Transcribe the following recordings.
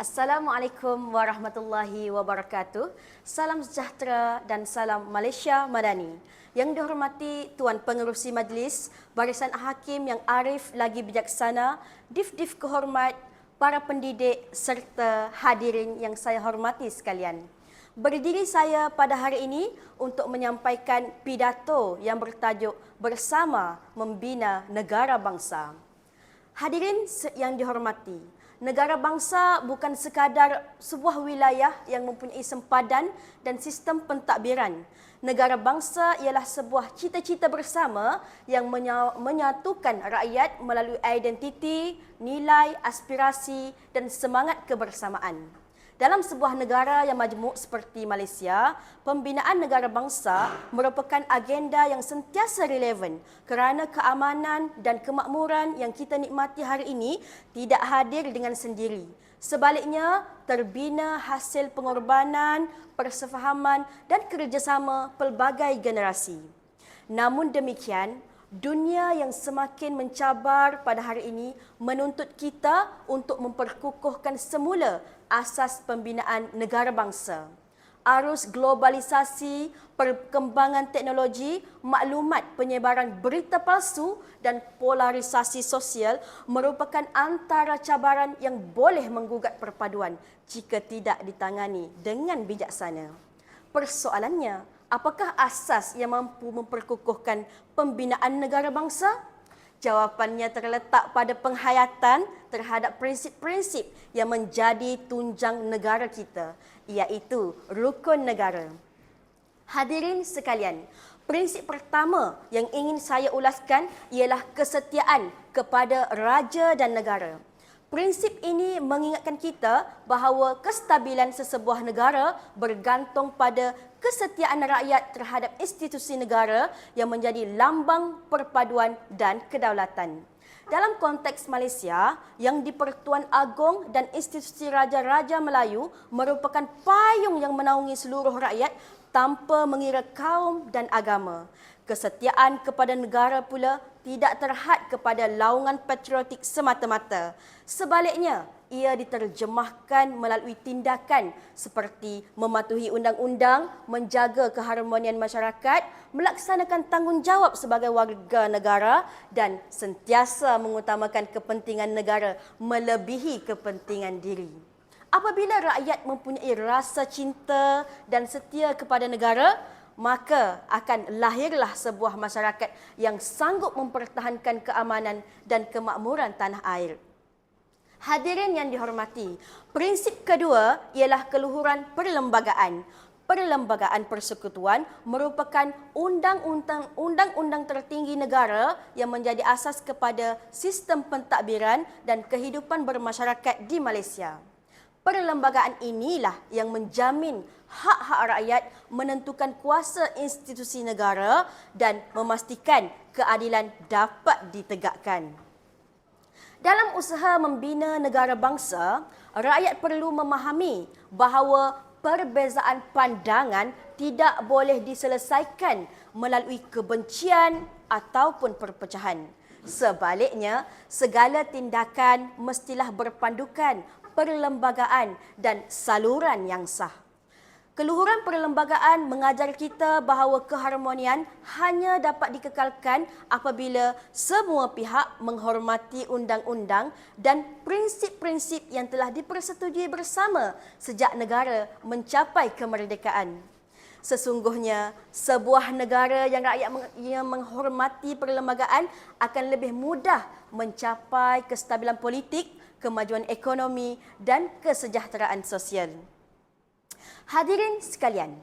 Assalamualaikum warahmatullahi wabarakatuh. Salam sejahtera dan salam Malaysia Madani. Yang dihormati Tuan Pengerusi Majlis, barisan hakim yang arif lagi bijaksana, dif-dif kehormat, para pendidik serta hadirin yang saya hormati sekalian. Berdiri saya pada hari ini untuk menyampaikan pidato yang bertajuk Bersama Membina Negara Bangsa. Hadirin yang dihormati, negara bangsa bukan sekadar sebuah wilayah yang mempunyai sempadan dan sistem pentadbiran. Negara bangsa ialah sebuah cita-cita bersama yang menyatukan rakyat melalui identiti, nilai, aspirasi dan semangat kebersamaan. Dalam sebuah negara yang majmuk seperti Malaysia, pembinaan negara bangsa merupakan agenda yang sentiasa relevan kerana keamanan dan kemakmuran yang kita nikmati hari ini tidak hadir dengan sendiri. Sebaliknya, terbina hasil pengorbanan, persefahaman dan kerjasama pelbagai generasi. Namun demikian, dunia yang semakin mencabar pada hari ini menuntut kita untuk memperkukuhkan semula asas pembinaan negara bangsa. Arus globalisasi, perkembangan teknologi, maklumat, penyebaran berita palsu dan polarisasi sosial merupakan antara cabaran yang boleh menggugat perpaduan jika tidak ditangani dengan bijaksana. Persoalannya, apakah asas yang mampu memperkukuhkan pembinaan negara bangsa? Jawapannya terletak pada penghayatan terhadap prinsip-prinsip yang menjadi tunjang negara kita, iaitu rukun negara. Hadirin sekalian, prinsip pertama yang ingin saya ulaskan ialah kesetiaan kepada raja dan negara. Prinsip ini mengingatkan kita bahawa kestabilan sesebuah negara bergantung pada kesetiaan rakyat terhadap institusi negara yang menjadi lambang perpaduan dan kedaulatan. Dalam konteks Malaysia, yang di-Pertuan Agong dan institusi Raja-Raja Melayu merupakan payung yang menaungi seluruh rakyat tanpa mengira kaum dan agama. Kesetiaan kepada negara pula tidak terhad kepada laungan patriotik semata-mata. Sebaliknya, ia diterjemahkan melalui tindakan seperti mematuhi undang-undang, menjaga keharmonian masyarakat, melaksanakan tanggungjawab sebagai warga negara dan sentiasa mengutamakan kepentingan negara melebihi kepentingan diri. Apabila rakyat mempunyai rasa cinta dan setia kepada negara, maka akan lahirlah sebuah masyarakat yang sanggup mempertahankan keamanan dan kemakmuran tanah air. Hadirin yang dihormati, prinsip kedua ialah keluhuran perlembagaan. Perlembagaan persekutuan merupakan undang-undang tertinggi negara yang menjadi asas kepada sistem pentadbiran dan kehidupan bermasyarakat di Malaysia. Perlembagaan inilah yang menjamin hak-hak rakyat, menentukan kuasa institusi negara dan memastikan keadilan dapat ditegakkan. Dalam usaha membina negara bangsa, rakyat perlu memahami bahawa perbezaan pandangan tidak boleh diselesaikan melalui kebencian ataupun perpecahan. Sebaliknya, segala tindakan mestilah berpandukan perlembagaan dan saluran yang sah. Keluhuran perlembagaan mengajar kita bahawa keharmonian hanya dapat dikekalkan apabila semua pihak menghormati undang-undang dan prinsip-prinsip yang telah dipersetujui bersama sejak negara mencapai kemerdekaan. Sesungguhnya, sebuah negara yang rakyat menghormati perlembagaan akan lebih mudah mencapai kestabilan politik, kemajuan ekonomi dan kesejahteraan sosial. Hadirin sekalian,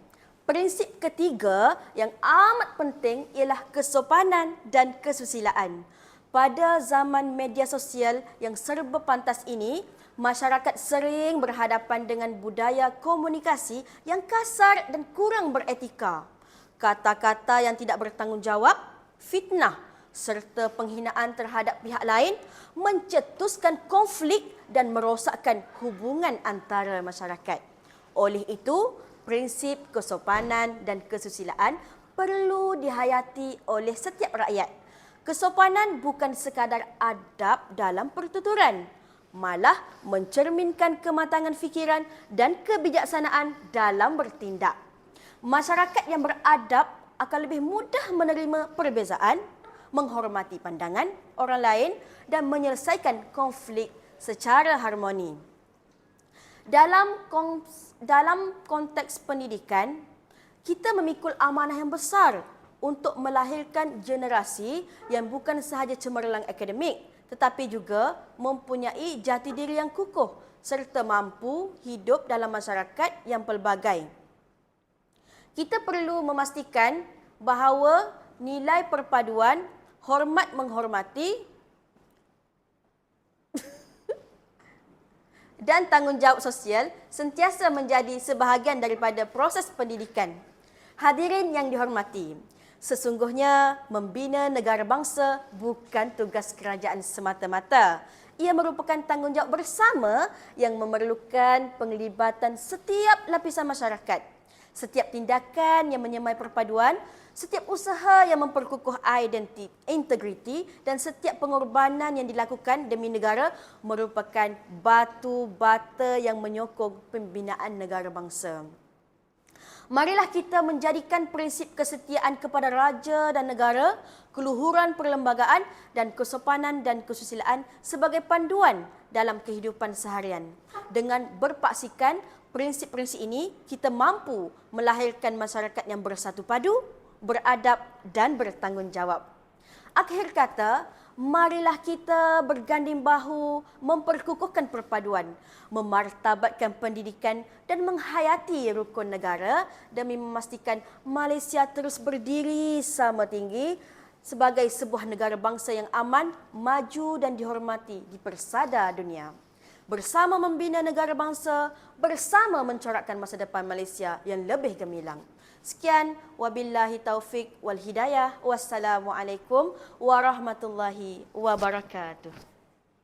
prinsip ketiga yang amat penting ialah kesopanan dan kesusilaan. Pada zaman media sosial yang serba pantas ini, masyarakat sering berhadapan dengan budaya komunikasi yang kasar dan kurang beretika. Kata-kata yang tidak bertanggungjawab, fitnah serta penghinaan terhadap pihak lain mencetuskan konflik dan merosakkan hubungan antara masyarakat. Oleh itu, prinsip kesopanan dan kesusilaan perlu dihayati oleh setiap rakyat. Kesopanan bukan sekadar adab dalam pertuturan. malah mencerminkan kematangan fikiran dan kebijaksanaan dalam bertindak. Masyarakat yang beradab akan lebih mudah menerima perbezaan, menghormati pandangan orang lain dan menyelesaikan konflik secara harmoni. Dalam konteks pendidikan, kita memikul amanah yang besar untuk melahirkan generasi yang bukan sahaja cemerlang akademik tetapi juga mempunyai jati diri yang kukuh serta mampu hidup dalam masyarakat yang pelbagai. Kita perlu memastikan bahawa nilai perpaduan, hormat menghormati dan tanggungjawab sosial sentiasa menjadi sebahagian daripada proses pendidikan. Hadirin yang dihormati, sesungguhnya membina negara bangsa bukan tugas kerajaan semata-mata. Ia merupakan tanggungjawab bersama yang memerlukan penglibatan setiap lapisan masyarakat. Setiap tindakan yang menyemai perpaduan, setiap usaha yang memperkukuh integriti dan setiap pengorbanan yang dilakukan demi negara merupakan batu bata yang menyokong pembinaan negara bangsa. Marilah kita menjadikan prinsip kesetiaan kepada raja dan negara, keluhuran perlembagaan dan kesopanan dan kesusilaan sebagai panduan dalam kehidupan seharian. Dengan berpaksikan prinsip-prinsip ini, kita mampu melahirkan masyarakat yang bersatu padu, beradab dan bertanggungjawab. Akhir kata, marilah kita berganding bahu memperkukuhkan perpaduan, memartabatkan pendidikan dan menghayati rukun negara demi memastikan Malaysia terus berdiri sama tinggi sebagai sebuah negara bangsa yang aman, maju dan dihormati di persada dunia. Bersama membina negara bangsa, bersama mencorakkan masa depan Malaysia yang lebih gemilang. Sekian, wabillahi taufik wal hidayah. Wassalamualaikum warahmatullahi wabarakatuh.